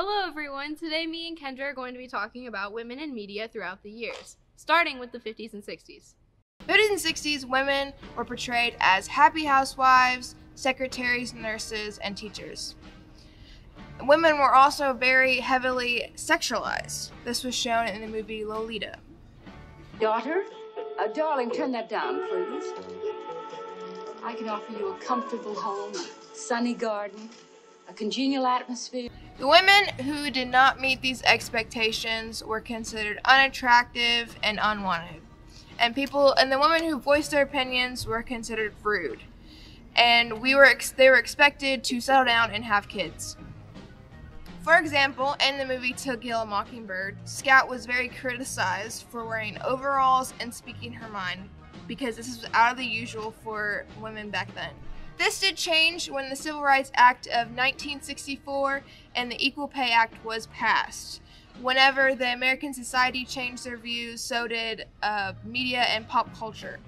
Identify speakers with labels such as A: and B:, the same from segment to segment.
A: Hello everyone, today me and Kendra are going to be talking about women in media throughout the years, starting with the 50s and 60s.
B: 50s and 60s, women were portrayed as happy housewives, secretaries, nurses, and teachers. Women were also very heavily sexualized. This was shown in the movie Lolita.
C: Daughter? Darling, turn that down, please. I can offer you a comfortable home, a sunny garden, a congenial atmosphere.
B: The women who did not meet these expectations were considered unattractive and unwanted. And the women who voiced their opinions were considered rude. And they were expected to settle down and have kids. For example, in the movie To Kill a Mockingbird, Scout was very criticized for wearing overalls and speaking her mind, because this was out of the usual for women back then. This did change when the Civil Rights Act of 1964 and the Equal Pay Act was passed. Whenever the American society changed their views, so did media and pop culture.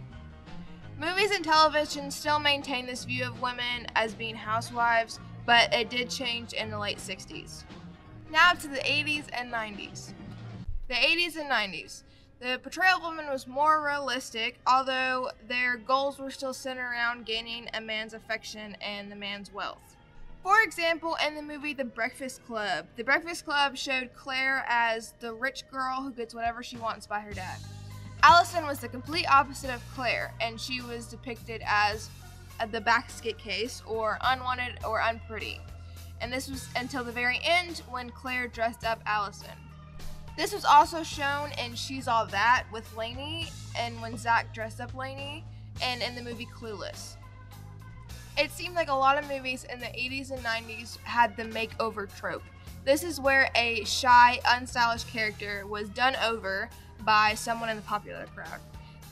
B: Movies and television still maintain this view of women as being housewives, but it did change in the late 60s. Now to the 80s and 90s. The 80s and 90s. The portrayal of women was more realistic, although their goals were still centered around gaining a man's affection and the man's wealth. For example, in the movie The Breakfast Club showed Claire as the rich girl who gets whatever she wants by her dad. Allison was the complete opposite of Claire, and she was depicted as the basket case, or unwanted or unpretty. And this was until the very end when Claire dressed up Allison. This was also shown in She's All That with Lainey, and when Zach dressed up Lainey, and in the movie Clueless. It seemed like a lot of movies in the 80s and 90s had the makeover trope. This is where a shy, unstylish character was done over by someone in the popular crowd.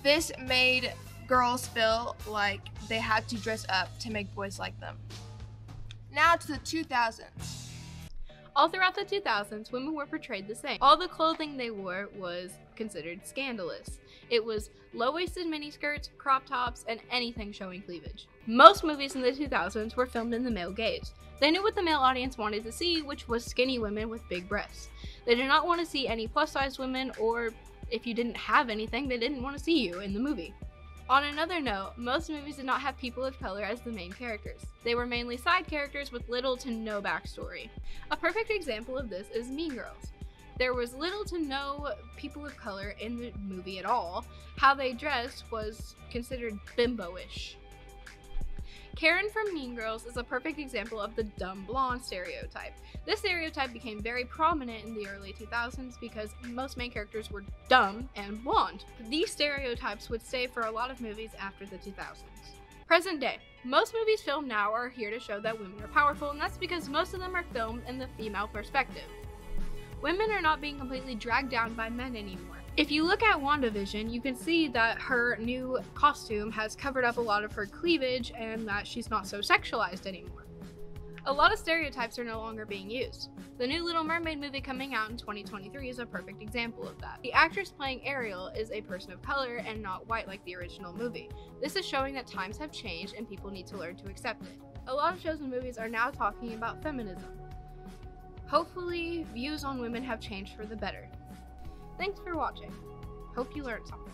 B: This made girls feel like they had to dress up to make boys like them. Now to the 2000s.
A: All throughout the 2000s, women were portrayed the same. All the clothing they wore was considered scandalous. It was low-waisted miniskirts, crop tops, and anything showing cleavage. Most movies in the 2000s were filmed in the male gaze. They knew what the male audience wanted to see, which was skinny women with big breasts. They did not want to see any plus-sized women, or if you didn't have anything, they didn't want to see you in the movie. On another note, most movies did not have people of color as the main characters. They were mainly side characters with little to no backstory. A perfect example of this is Mean Girls. There was little to no people of color in the movie at all. How they dressed was considered bimbo-ish. Karen from Mean Girls is a perfect example of the dumb blonde stereotype. This stereotype became very prominent in the early 2000s because most main characters were dumb and blonde. These stereotypes would stay for a lot of movies after the 2000s. Present day. Most movies filmed now are here to show that women are powerful, and that's because most of them are filmed in the female perspective. Women are not being completely dragged down by men anymore. If you look at WandaVision, you can see that her new costume has covered up a lot of her cleavage and that she's not so sexualized anymore. A lot of stereotypes are no longer being used. The new Little Mermaid movie coming out in 2023 is a perfect example of that. The actress playing Ariel is a person of color and not white like the original movie. This is showing that times have changed and people need to learn to accept it. A lot of shows and movies are now talking about feminism. Hopefully, views on women have changed for the better. Thanks for watching. Hope you learned something.